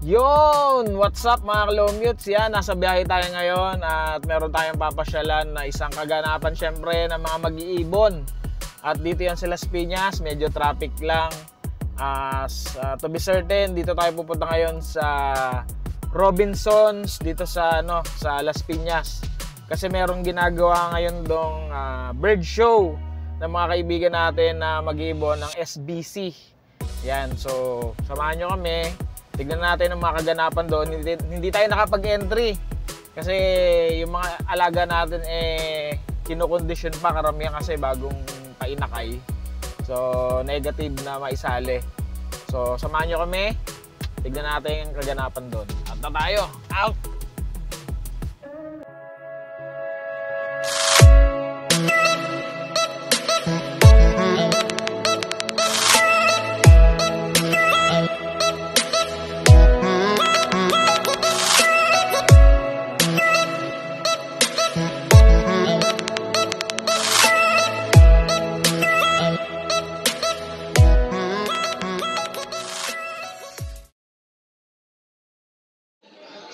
Yon! What's up mga Kalomutes? Yan, nasa biyahe tayo ngayon at meron tayong papasyalan na isang kaganapan syempre ng mga mag-iibon. At dito yan sa Las Piñas, medyo traffic lang. To be certain, dito tayo pupunta ngayon sa Robinsons dito sa sa Las Piñas. Kasi merong ginagawa ngayon dong bird show ng mga kaibigan natin na mag-iibon ng SBC. Yan, so samahan nyo kami. Tignan natin ang mga kaganapan doon. Hindi tayo nakapag-entry kasi yung mga alaga natin kinokondisyon pa karamihan kasi bagong painakay. So negative na maisali. So samahan nyo kami. Tignan natin ang kaganapan doon. At na tayo. Out!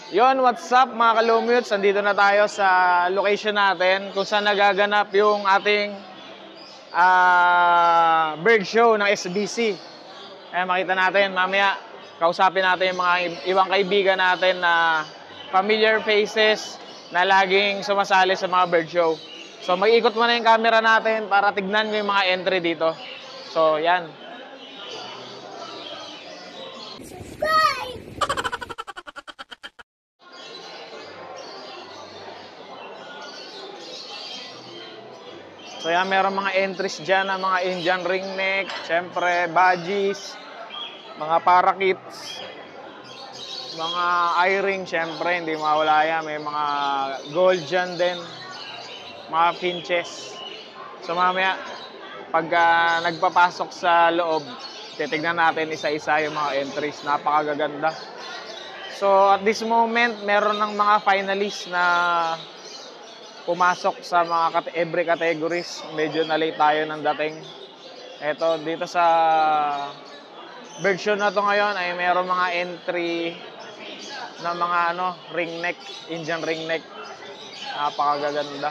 Yon, what's up mga Kalomutes? Andito na tayo sa location natin kung saan nagaganap yung ating bird show ng SBC. Makita natin mamaya, kausapin natin yung mga ibang kaibigan natin na familiar faces na laging sumasali sa mga bird show. So mag-ikot muna yung camera natin para tignan ko yung mga entry dito. So yan. So yan, meron mga entries dyan na mga Indian ringneck, syempre budgies, mga parakeets, mga eye-ring, syempre hindi mawala yan. May mga gold dyan din, mga finches. So mamaya, pag nagpapasok sa loob, titignan natin isa-isa yung mga entries. Napakagaganda. So at this moment, meron ng mga finalists na pumasok sa mga every categories. Medyo na late tayo ng dating. Eto, dito sa bird show na to ngayon ay meron mga entry na mga ringneck, Indian ringneck. Napakaganda.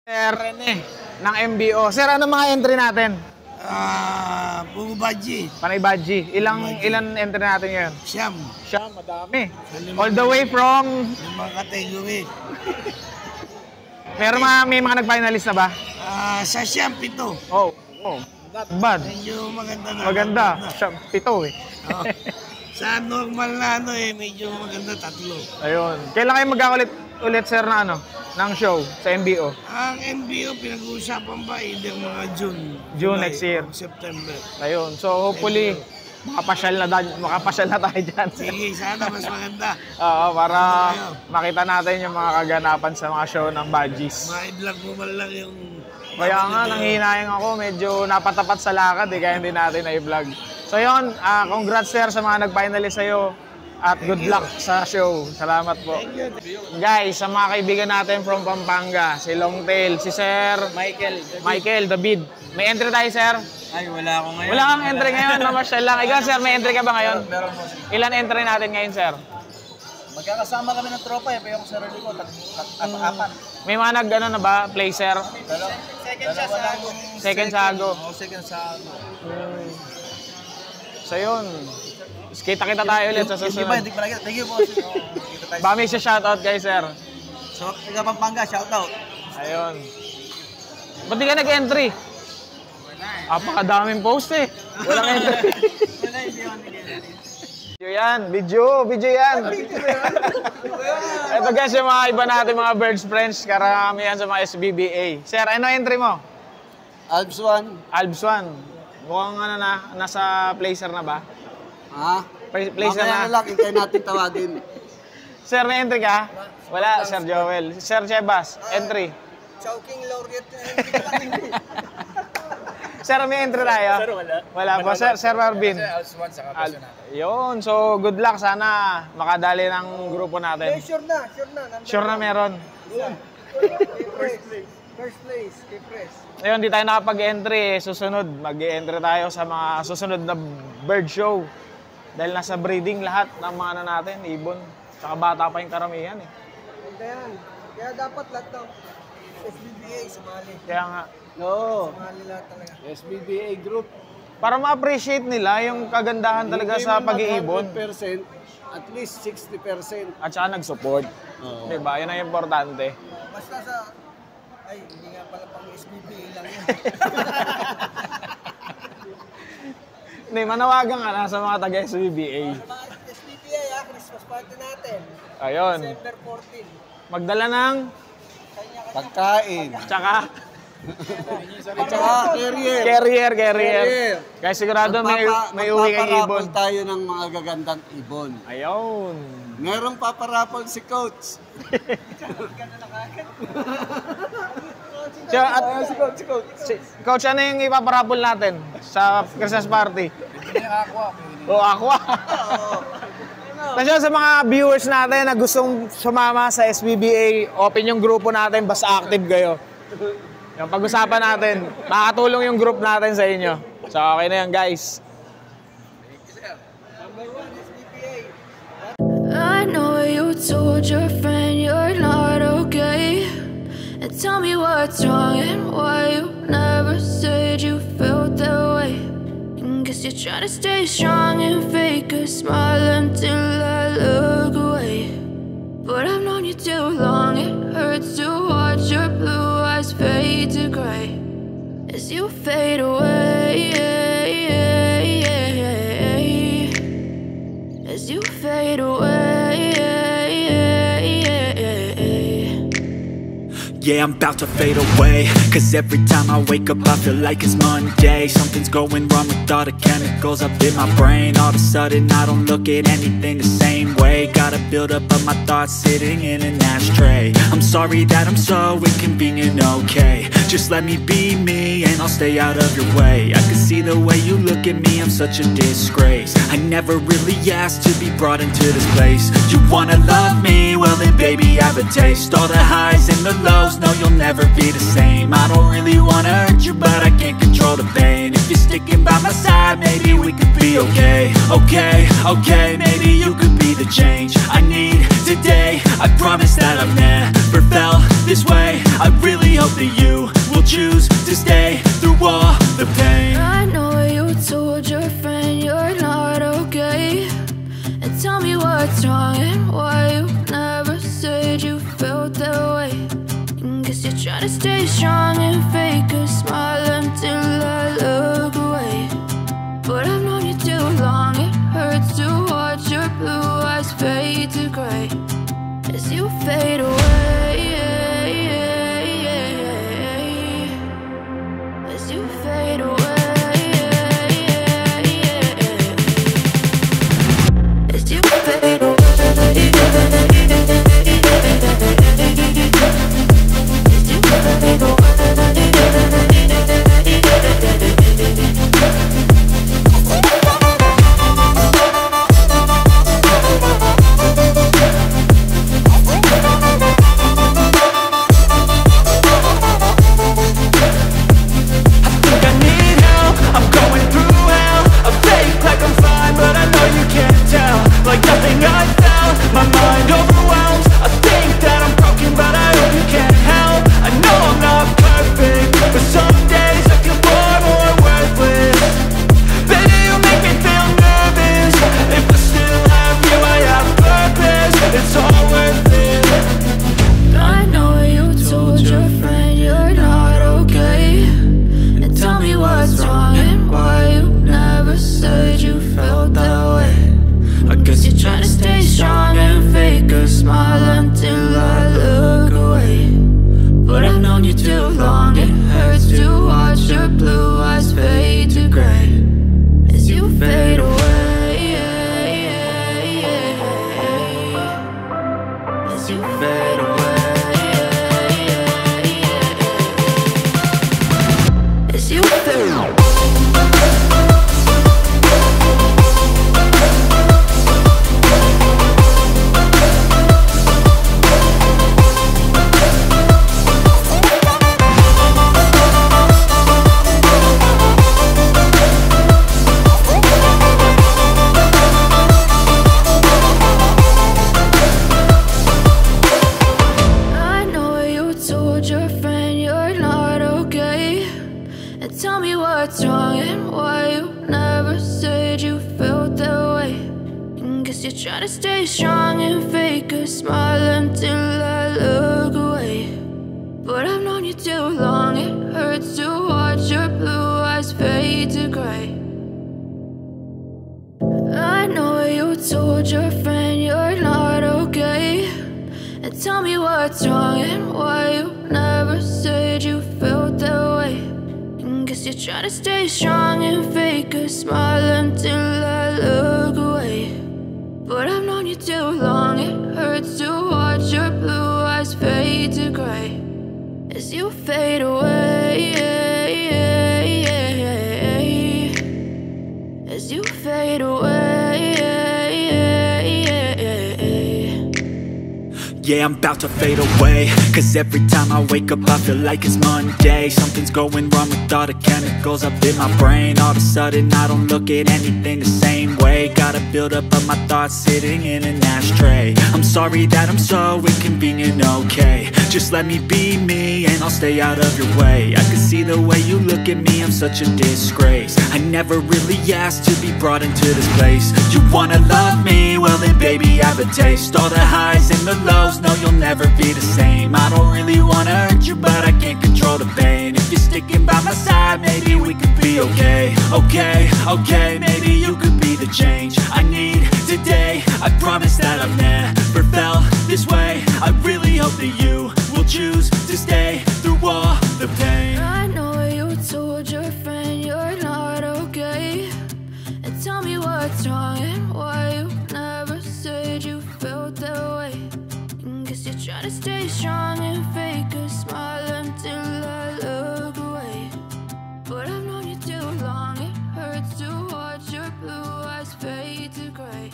Sir Rene ng MBO. Sir, ano mga entry natin? Puro badge. Panay badge. Ilan entry natin ngayon? Siyam. Siyam, madami. All the way from Mga kategory. may mga nag-finalist na ba? Sa siyam, 7. Oh, not bad. Medyo maganda na. Maganda. Siyam, 7 Sa normal na medyo maganda 3. Ayun. Kailan kayo magkakalit ulit sir na ng show sa MBO? Ang MBO pinag-uusapan ba either mga June July, next year. September. Ayun. So hopefully makapasyal na tayo dyan. Sige, sana mas maganda. Oo, para makita natin yung mga kaganapan sa mga show ng Badgies. Ma-vlog mo man lang Kaya nga, nanghihinayang ako. Medyo napatapat sa lakad eh, kaya hindi natin na-vlog. So yun, congrats sir sa mga nag-finalist sa'yo. At good luck sa show. Salamat po. Guys, sa mga kaibigan natin from Pampanga, si Longtail, si Sir Michael David. May entry tayo, sir? Ay, wala ako ngayon. Wala kang entry ngayon, namasyal lang. Ikaw, sir, may entry ka ba ngayon? Meron mo. Ilan entry natin ngayon, sir? Magkakasama kami ng tropa eh, pero ako sa rally ko, apat. May mga nag-ano na ba, placer? Second sago. Second sago. So yun. Kita-kita tayo ulit sa susunod. Hindi pa nakita. Thank you, boss. Kita tayo. Bami siya shoutout kay sir. So, taga Pampanga, shoutout. Ayun. Ba't di ka nag-entry? Apakadaming post eh. Walang entry. Wala, hindi ako nag-entry. Video yan. Video yan. Ito guys, yung mga iba natin, mga birds friends, karamihan sa mga SBBA. Sir, ano entry mo? Alps 1. Alps 1. Mukhang ano na, nasa placer na ba? Ha? Placer na. Mamaya na lang, hintayin natin tawagin. Sir, may entry ka? Wala, Sir Joel. Sir Chebas, entry. Chowking laureate na entry. Sir, may entry tayo? Sir, wala. Wala po. Sir Marvin. Alps 1 sa kapasyon natin. Yun. So, good luck. Sana makadali ng grupo natin. Sure na. Sure na meron. First place, Kipres. Ayun, di tayo nakapag-entry. Susunod, mag-entry tayo sa mga susunod na bird show. Dahil nasa breeding lahat ng mga ano natin, ibon. Tsaka bata pa yung karamihan eh. Kaya dapat lahat ng SBBA sumali. Kaya nga. No. Sumali lahat talaga. SBBA group. Para ma-appreciate nila yung kagandahan talaga sa pag-iibon. 100%, at least 60%. At saka nag-support. Diba? Yun ang importante. Basta sa... Ay, hindi nga pala pang SBBA lang yun. Hindi, manawagan ka na sa mga taga-SBBA. SBBA Christmas party natin. Ayun. December 14. Magdala ng Pagkain. tsaka Carrier. carrier. Kaya sigurado may uwi kay ibon. Tayo ng mga gagandang ibon. Ayun. Merong paparapol si Coach. Coach, ano yung ipaparapol natin sa Christmas party? O, aqua. Kasi sa mga viewers natin na gustong sumama sa SBBA, open yung grupo natin, basta active kayo. Yung pag-usapan natin, makakatulong yung group natin sa inyo. So, okay na yan, guys. I know you told your friend you're not okay. And tell me what's wrong and why you never said you felt that way. And guess you're trying to stay strong and fake a smile until I look away. But I've known you too long, it hurts to watch your blue eyes fade to gray as you fade away. As you fade away. Yeah, I'm about to fade away, cause every time I wake up I feel like it's Monday. Something's going wrong with all the chemicals up in my brain. All of a sudden I don't look at anything the same way. Gotta build up of my thoughts sitting in an ashtray. I'm sorry that I'm so inconvenient, okay. Just let me be me and I'll stay out of your way. I can see the way you look at me, I'm such a disgrace. I never really asked to be brought into this place. You wanna love me? Well then baby I have a taste. All the highs and the lows, no you'll never be the same. I don't really wanna hurt you but I can't control the pain. If you're sticking by my side maybe we could be okay. Okay, maybe you could be the change I need today. I promise that I've never felt this way. I really hope that you will choose to stay through all the pain. I know you told your friend you're not okay. And tell me what's wrong and why you never said you felt that way. And guess you're trying to stay strong and fake a smile until I look away. But I've known you too long, it hurts to watch your blue eyes fade to gray as you fade away. as you fade. Tell me what's wrong and why you never said you felt that way. Guess you're trying to stay strong and fake a smile until I look away. But I've known you too long, it hurts to watch your blue eyes fade to gray. I know you told your friend you're not okay. And tell me what's wrong and why you never said you felt that way. Guess you're trying to stay strong and fake a smile until I look away. But I've known you too long, it hurts to watch your blue eyes fade to gray as you fade away. As you fade away. Yeah, I'm about to fade away, cause every time I wake up I feel like it's Monday. Something's going wrong with all the chemicals up in my brain. All of a sudden I don't look at anything the same way. Got a build up of my thoughts sitting in an ashtray. I'm sorry that I'm so inconvenient, okay. Just let me be me and I'll stay out of your way. I can see the way you look at me, I'm such a disgrace. I never really asked to be brought into this place. You wanna love me? Well then baby I have a taste. All the highs and the lows, no, you'll never be the same. I don't really wanna hurt you, but I can't control the pain. If you're sticking by my side, maybe we could be okay. Okay, maybe you could be the change I need today. I promise that I've never felt this way. I really hope that you will choose to stay through all the pain. I know you told your friend you're not okay. And tell me what's wrong and why you never said you felt that way. Guess you're trying to stay strong and fake a smile until I look away. But I've known you too long, it hurts to watch your blue eyes fade to gray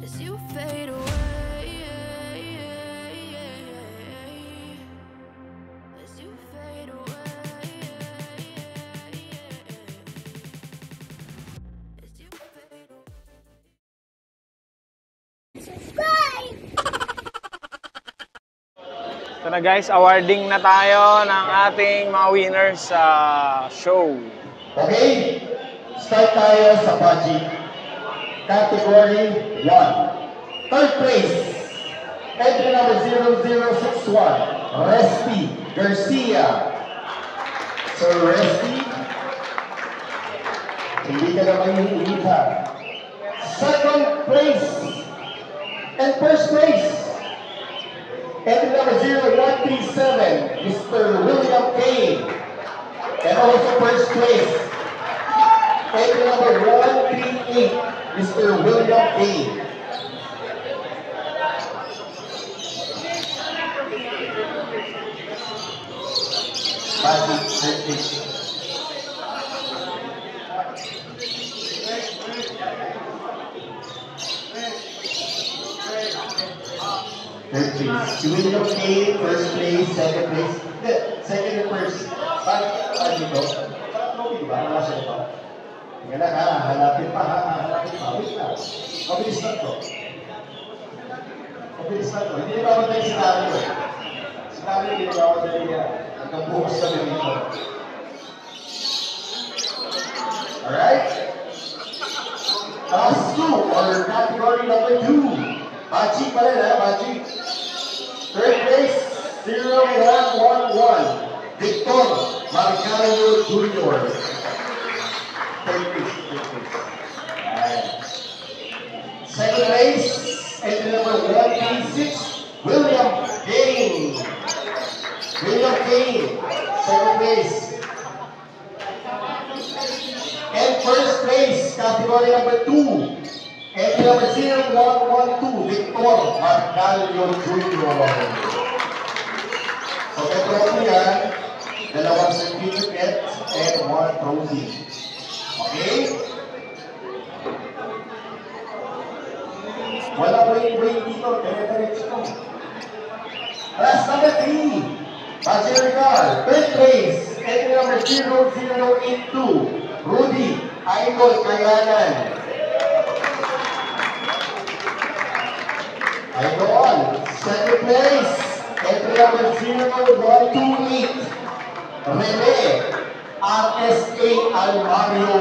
as you fade away. As you fade away. As you fade away. So na guys, awarding na tayo ng ating mga winners sa show. Okay, start tayo sa budget. Category 1. Third place, entry number 0061, Resty Garcia. Sir Resty, hindi ka naman yung umita. Second place, and first place, entry number 0137, Mr. William Kane. And also first place, entry number 138, Mr. William Kane. Magic 30. Third place. William Kane, first place, second place. Second and first. Bakit dito? Bakit ba? Wala siya ito. Tingnan na ha, hanapin pa ha, hanapin pa. Wait na. Mabilis na ito. Mabilis na ito. Hindi ba matay si Dario? Si Dario hindi ba matay niya? Hanggang bukas kami dito. Alright? Task 2 or category number 2. Bachi pa rin ha, Bachi. Third place, 0111. Victor Marcano Jr. Third place. Second place, entry number 136, William Kane. William Kane, second place. And first place, category number 2, entry number 0112, Victor Marcano Jr. So, ito po yan. dalawang certificate, and 1 trophy. Okay? Walang wait dito, dire-diretso. Class number 3, Bachelor Car, third place, entry number 0082, Rudy Idol Kayanan. Idol, second place, entry number 0128, Rene RSA Almario.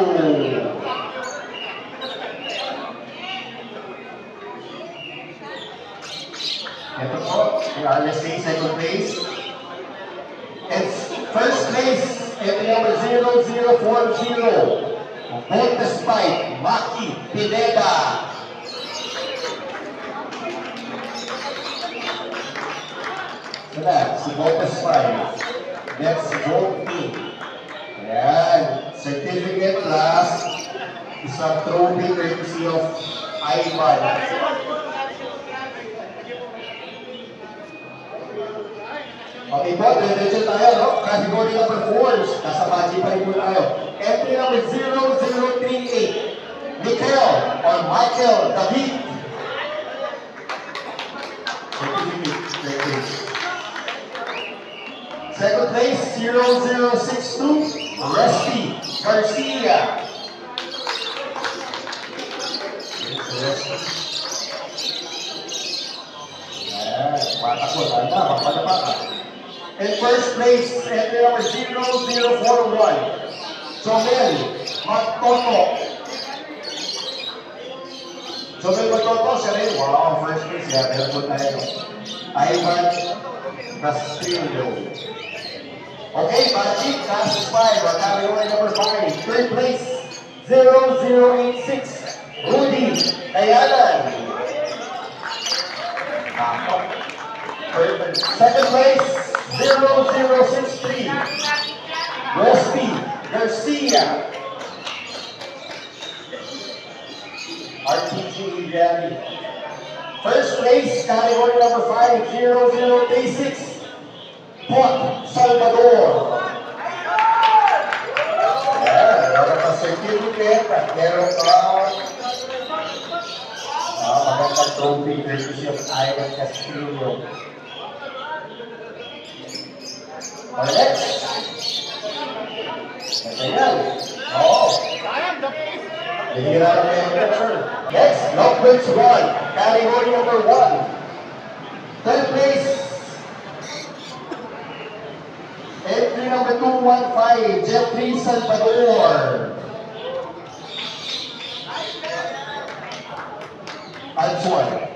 Ito po, yung RSA second place. It's first place, entry number 0040, Volta Spike, Maki Pineda. So that, si Volta Spike. That's Gold Team. Ayan, certificate plus isang trophy courtesy of Ivan. Okay po, diretso tayo, no? Category number 4, nasa Baji pa rin po tayo. Entry number 0038, Michael or Michael David. Second place, 0062, Rusty Garcia. Ayan, matakot, mapadapa. In first place, entry number 0041, Jomel Magtoto. Jomel Magtoto, siya rin. Wow, first place. Yeah, meron po tayo. Ivan Castillo. Okay, Bachi, class 5. Category number 5. Third place, 0086, Rudy Kayanan. Second place, 0063, Rusty Garcia. RTG Vianney. First place, category number 5, 0036, Pot Salvador. Meron pa certificate at meron pa magandang trophy courtesy of Ivan Castillo. Next. Ayan. Oo. Hihirapan na yung picture. Next, Lockbridge 1, category number 1. Third place, entry number 215, Jeffrey Salvador. That's one.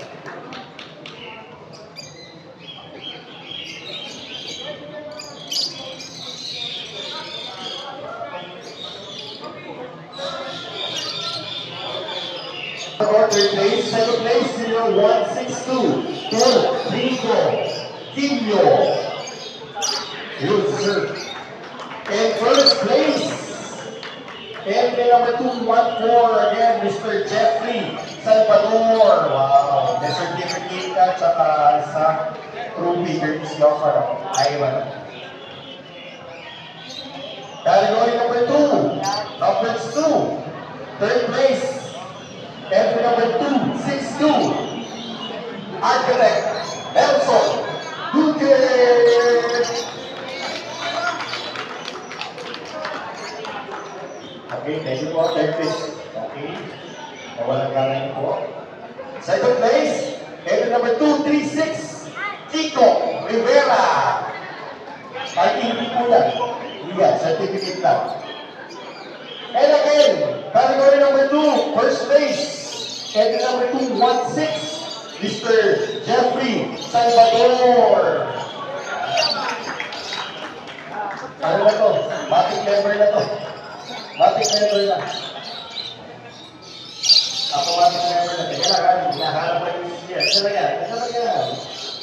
Third place, second place, 0162, Rodrigo Quillo. Yun, sir. And first place, entry number 214, again, Mr. Jeffrey Salvador. Wow, the certificate at saka sa trophy courtesy of Ivan. Category number 2, numbers 2, third place, entry number 262, Architect Nelson Duque. Okay, thank you po, third place. Okay, nawalang galang po. Second place, entry number 236, Chico Rivera. Ay, hindi po yan. Yan, certificate lang. And again, category number 2, first place, entry number 216, Mr. Jeffrey Salvador. Ano na to? Matic member na to. Matic member na. Ako matic member na. Teka lang, hinaharap pa yung siya. Saan yan? Saan yan?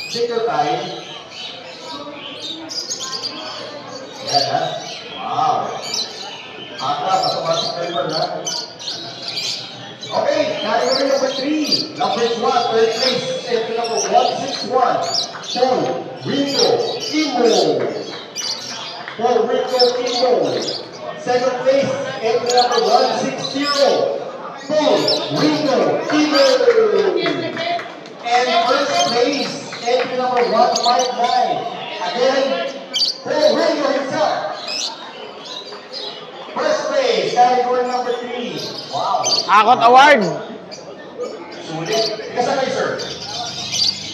Take your time. Yan ha? Wow. Matic member na. Okay, category number 3, numbers 1, third place, entry number 161, Paul Ringo Imo. for Rico Kimbo. Second place, entry number 160 for Rico Kimbo. And first place, entry number 159. Again, for Rico himself. First place, category number 3. Wow. Akot Award. Sulit. Kasabay, sir.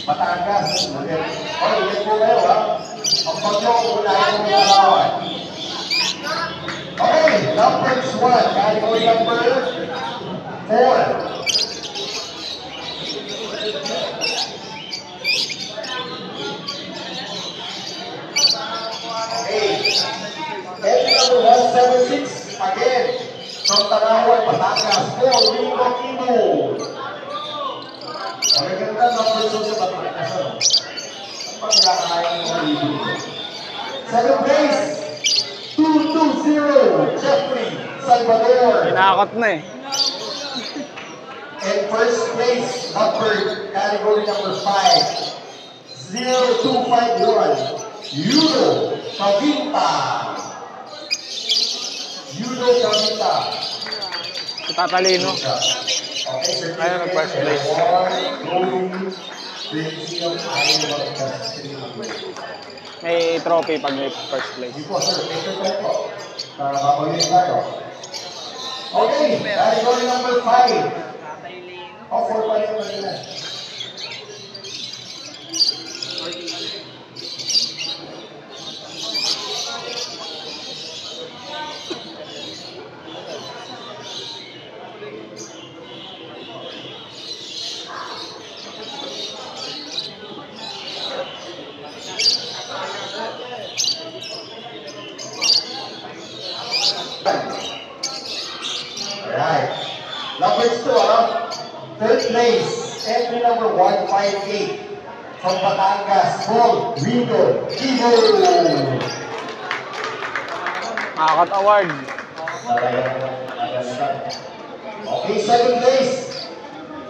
Batangas. Sulit. Okay, ulit po kayo, ha? Ang pagyo, unahin mo mga kawan. Okay, numbers 1. Category number 4. Entry number 176, again, from Tanawan, Batangas, for Rico Kimbo. Ang ganda number 2 sa Batangas, ano? Ang pagkakain mo dito. Second place, 220, Jeffrey Salvador. Pinakot na eh. And first place, category number 5, 0251, Yudo Kavinta. Yudo Kavinta. Tatalino. Okay, sir. Ayaw nag-first place. May trophy pag may first place. Hindi po, sir. Ito po. Para mapagin tayo. Okay, category number 5. Oh, 4 pa rin kanina. Alright. Numbers 2, third place, entry number 158 from Batangas, for Rico Kimbo. Akot Award. Okay, second place,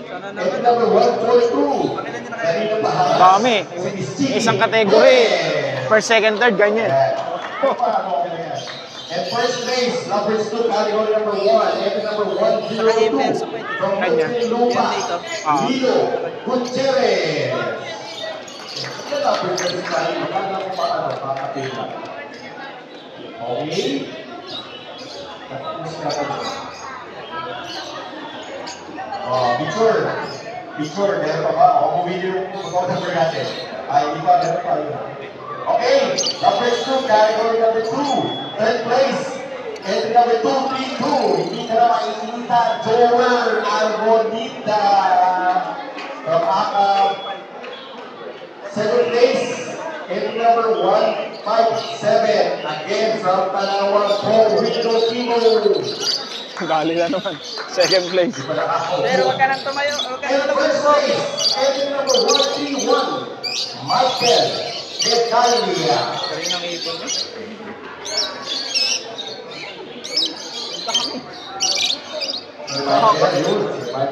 entry number 142. Kanina pa haras. Dami. Si Stevie. Isang kategory. First, second, third, ganyan. And first place, numbers 2, category number 1, entry number 102 from Muntinlupa, Lilo Gutierrez. Yan ang pwede tayo, maganda ko pa pakapila. Okay? Picture, meron pa ba? Bumili yung photographer natin. Ay, hindi pa, meron pa. Okay, number 2, category number 2, third place, entry number 232, hindi ka na makikita, Joel Albonita, from Akab. Second place, entry number 157, again from Tanawan, for Rico Kimbo. Gali na naman. Second place. Pero wag ka nang tumayo. Wag ka And nang first tumayo. place, entry number 131, Michael Detalia. Galing ng ipon niya.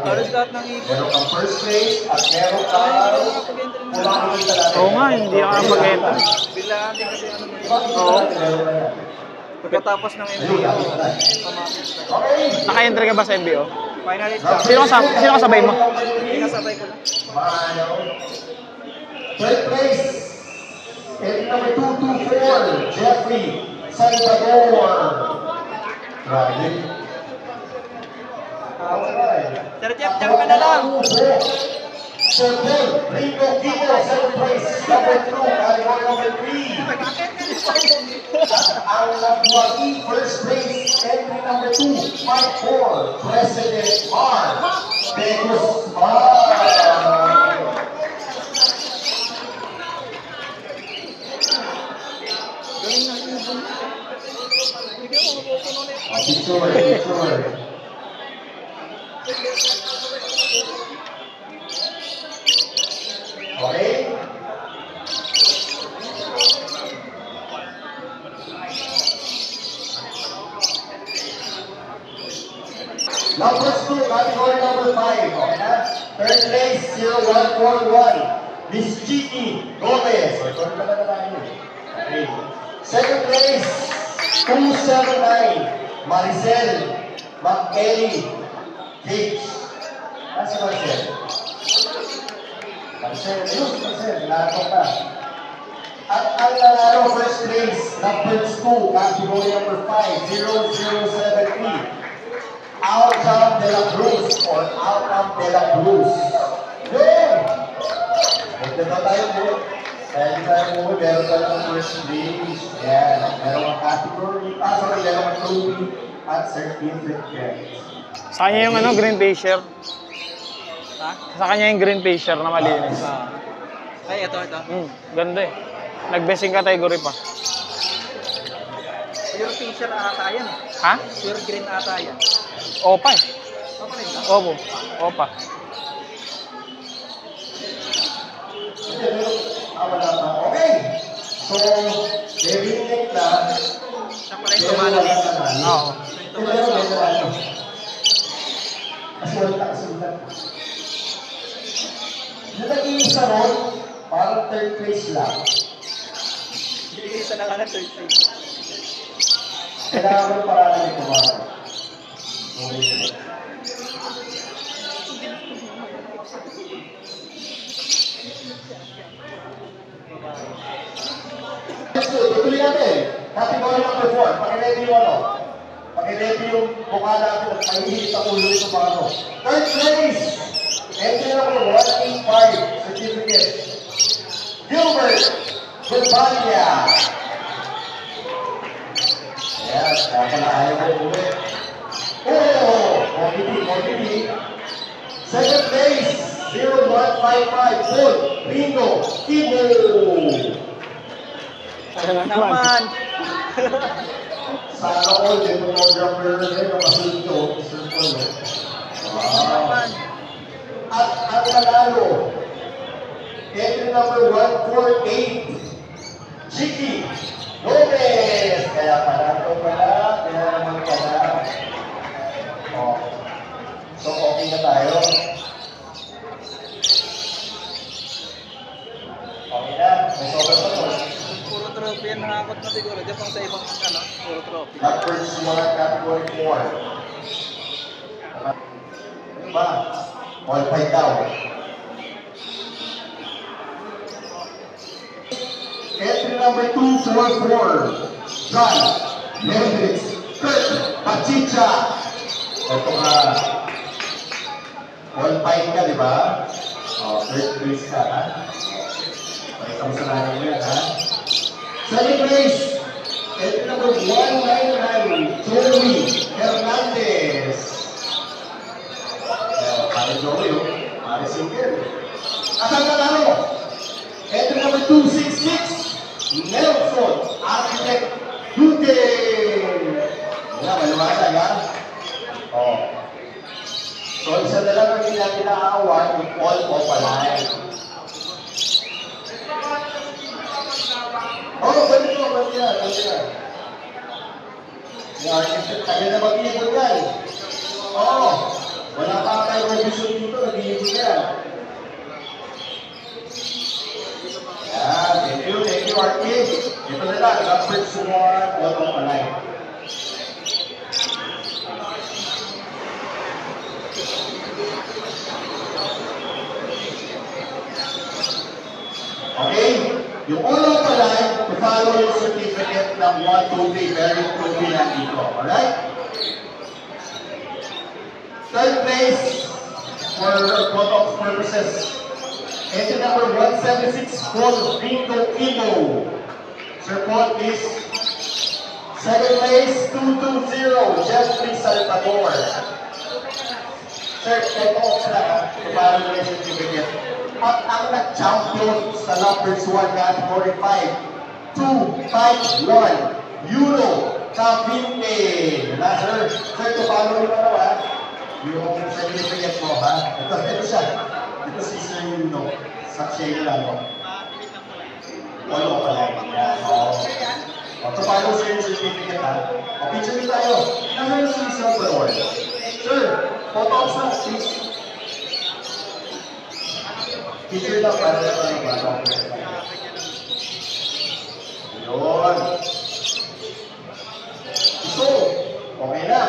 Halos lahat ng ipon. Meron kang first place at meron kang pumakit talaga. Oo nga, hindi ako mag-enter. Bilaan din kasi ano mo. Oo. Pagkatapos ng MBO, pamapit na. Okay. Naka-entry ka ba sa MBO? Finalist ka. Sino kasabay mo? Hindi kasabay ko lang. Third place, entry number 224, Jeffrey Salvador. Grabe. Sir Jeff, diyan ka na lang. Sir Paul, Rico Kimbo, second place, number 2, category number 3. Ang nagwagi, first place, entry number 2, Mike 4, President R. De Guzman. Picture. Okay? Numbers 2, category number 5. Okay na? Third place, 0141. Miss Chicky Gomez. Ito na tayo. Okay. Second place, 279, Maricel McKelly Gage. Si Maricel. Maricel, yun, Maricel, lahat ka. At ang nanalo first place, number 2, category number 5, 0073, Alcam de la Cruz or Alcam de la Cruz. Yun! Huwag na tayo po. Dahil tayo po, meron ka lang first place. Yan, meron ang category, meron ang trophy at certificate. Sa kanya yung ano, green fascia. Ha? Sa kanya yung green fascia na malinis. Ay, ito. Ganda eh. Nag-besting category pa. Pure fisher ata yan. Ha? Pure green ata yan. Opa eh. Opa rin ba? Opo. Opa. Wala pa. Okay. So, Derek na. Siya pala yung tumalo dito. Oo. Nag-iisa ron, parang third place lang. Isa na lang na third place. Kailangan mo parang ito ba? Tuloy natin. Category number 4. Pag-ready yung ano? Pag-ready yung mukha natin at mahihigit ang ulo nito mga ano. Third place! Entry number 185. Certificate. Gilbert Gulbania. Yes, kaya na ayaw mo ulit. Morbidi. Second place, 0155, Paul Ringo Timo. Naman. Sana all, yung photographer rin, makasunod ko, Mr. Paul. Wow. At ang nanalo, entry number 148, Chicky Gomez. Kaya pala ito pala, kaya naman pala. Oh. So, okay na tayo. Okay na, may sobrang pa to. Puro trophy yan nakakot na siguro. Diyan pang sa ibang ano, puro trophy. That first one, category 4. Ano ba? All fight daw. Entry number 244, John Hendricks Kurt Pachicha. Ito nga. All fight ka, di ba? Oh, third place ka, ha? Pakita mo sa natin mo yan, ha? Second place, entry number 199, Joey Hernandez. Pare Joey, pare Singer. At ang nanalo, entry number 266, Nelson Architect Duque. Wala, maliwanag, ha? Oh. So, isa na lang ang hindi natin na-award, yung all opaline. Oh, pwede yan. Yung architect, kaya na mag-iibon yan. Oh, wala pa kayo revision dito, nag-iibon yan. Yan, thank you, architect. Ito na lang, number 1, all opaline. Okay? Yung unang palay, follow yung certificate ng 1, 2, 3, very trophy lang dito. Alright? Third place, for photo purposes, entry number 176, Paul Ringo Timo. Sir Paul, please. Second place, 220, Jeffrey Salvador. Sir, ito ko sila ha, follow yung certificate. At ang nag-champion sa numbers 1 category 5, 251, Euro Cavinte. Wala, sir. Sir, to follow yung ano ha? Yung certificate mo ha? Ito siya. Ito si Sir Yuno. Saksya lang mo. Walo pa lang. Yan. To follow sir yung certificate ha? O, picture nyo tayo. Nasaan si Salvador? Sir, photos na, please. Picture lang para sa mga bata. Yun. Okay na.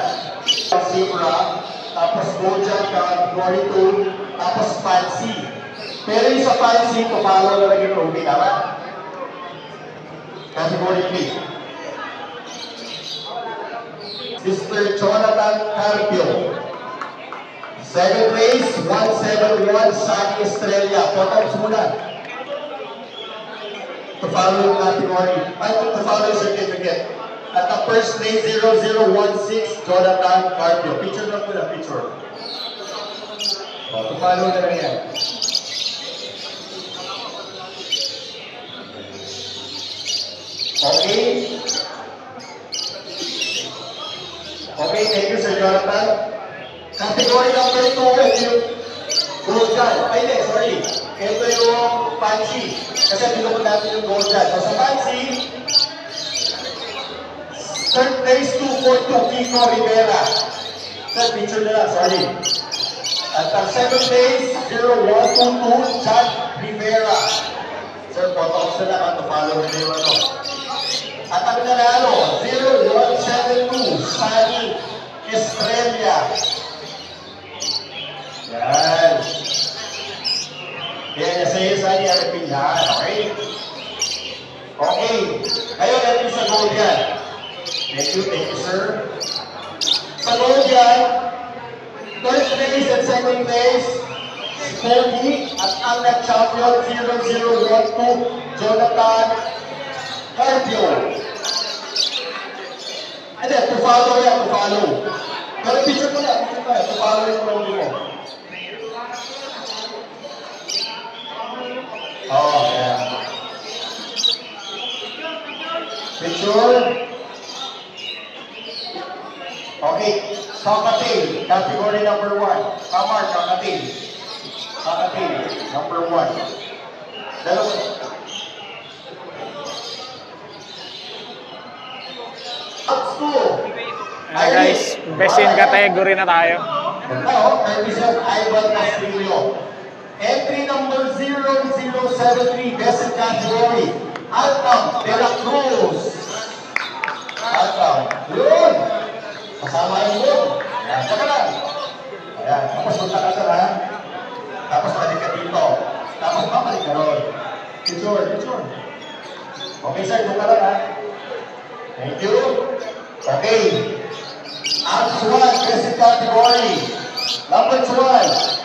Zebra, tapos Bojan category 2, tapos Fancy. Pero yung sa Fancy, pumalo na lang yung Ruby, tama? Category 3. Mr. Jonathan Carpio. 7th race, 171, Sunny Estrella. Photos muna. To follow yung category. To follow yung certificate. At the first race, 0016, Jonathan Carpio. Picture lang muna, picture. To follow na lang yan. Okay. Okay, thank you, Sir Jonathan. Category number 2, ito yung Golden. Ay, hindi, sorry. Ito yung Fancy. Kasi binukod natin yung Golden. So, sa Fancy, third place 242, Kiko Rivera. Third picture na lang, sorry. At ang 7th place, 0122, Chad Rivera. Sir, photo-ops na lang to follow na yung ano. At ang nanalo, 0172, Sunny Estrella. Yan. Yan, sa'yo, Sunny, ang pindahan, okay? Okay. Ngayon, natin sa gold yan. Thank you, sir. Sa gold yan, third place and second place, Spoldy, at ang nag-champion, 0012, Jonathan Carpio. And then, to follow yan, to follow. Pero picture mo na, to follow yung role mo. Oh, yeah. Picture. Okay, Cockatail, category number 1. Kamar, Cockatail. Cockatail, number 1. Dalawa. Guys, best in category na tayo. Now, represent Ivan Castillo. Entry number 0073, best in category. Alcam de la Cruz. Alcam. Yun. Kasama yun. Ayan, saka lang. Ayan, tapos punta ka na. Tapos balik ka dito. Tapos babalik ka ron. Picture, picture. Okay, sir, doon ka lang ha. Thank you. Okay. Act 1, best in category. Number 1.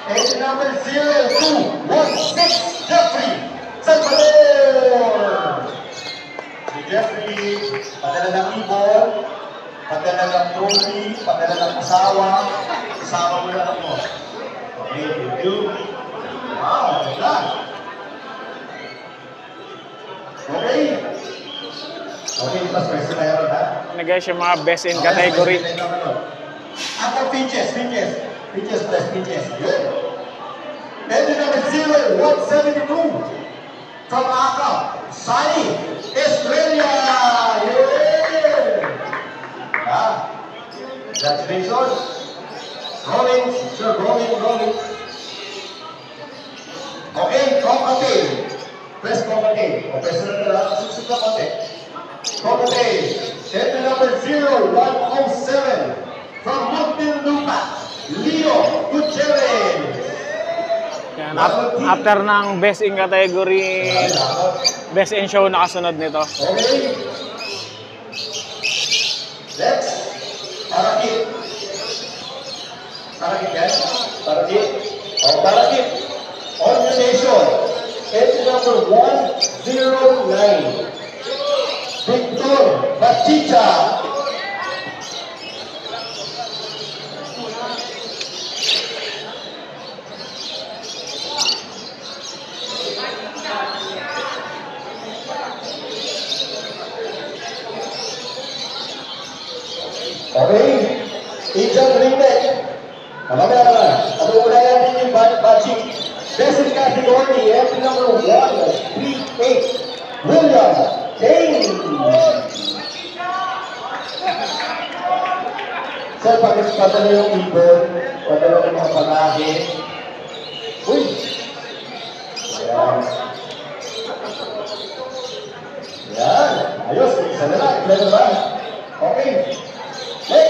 Entry number 0216, Jeffrey Salvador. Si Jeffrey, padala ng ibon, padala ng trophy, padala ng asawa, kasama mo na ako. Okay, thank you. Wow, ganda. Okay. Okay, mas pwede na yun, ha? Ano guys, yung mga best in category. Ako, pinches. Good. Entry number 0172 from Aka, Sunny Estrella. Yeah. Congratulations. Rolling, sir, rolling. Okay, Cockatail. Press Cockatail. O, press na lang. Susuk na konti. Cockatail. Entry number 0107 from Muntinlupa, Leo Gutierrez. Yan, after ng best in category, best in show nakasunod nito. Okay. Next. Parakit. Parakit yan? Parakit. O, Parakit. Organization. Entry number 109. Victor Bachicha. Okay, Ijan Ringneck. Mamaya naman, una natin yung Bachik. Best in category, entry number 138, William Kane. Sir, padala yung ibon, padala yung mga panahin. Uy! Ayan. Ayan, ayos, isa na lang, ilan na ba? Okay. Next.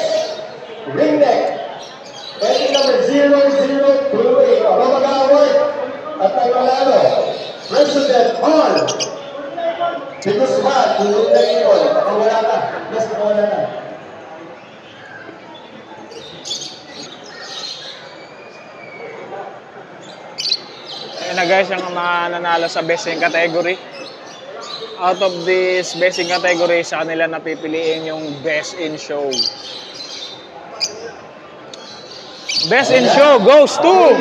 Yan na guys, yung mga nanalo sa best in category. Out of this best in category, sa kanila napipiliin yung best in show. Best in show goes to...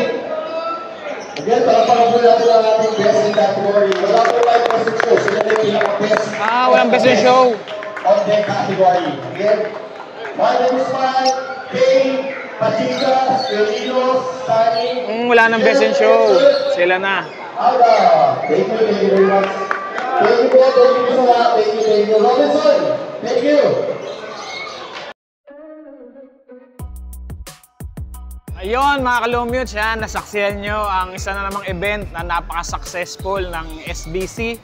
Again, palapakaw po natin ang ating best in category. Wala po tayo best in show. Sila na yung pinaka-best. walang best in show. On the category. Again, my name is Mike, Kay, Pachica, Spirinos, Sani. Wala nang best in show. Sila na. Alda. Thank you very much. Thank you po, thank you sa lahat. Thank you. Robinson, thank you. Ayun mga kalumutes, yan, nasaksihan nyo ang isa na namang event na napaka-successful ng SBC.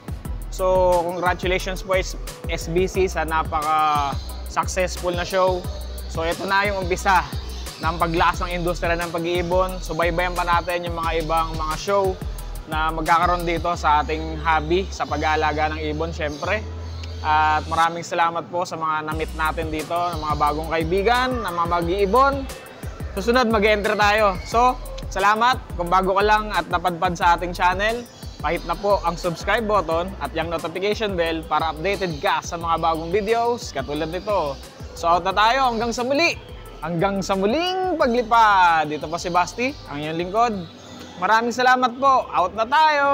So, congratulations po SBC sa napaka-successful na show. So, ito na yung umpisa ng paglakas ng industriya ng pag-iibon. So, baybayan pa natin yung mga ibang mga show na magkakaroon dito sa ating hobby sa pag-aalaga ng ibon, syempre. At maraming salamat po sa mga na-meet natin dito, ng mga bagong kaibigan, na mga mag-iibon. Susunod, mag-enter tayo. So, salamat kung bago ka lang at napadpad sa ating channel. Pahit na po ang subscribe button at yung notification bell para updated ka sa mga bagong videos katulad nito. So, out na tayo hanggang sa muli. Hanggang sa muling paglipad. Dito po si Basti, ang inyong lingkod. Maraming salamat po. Out na tayo!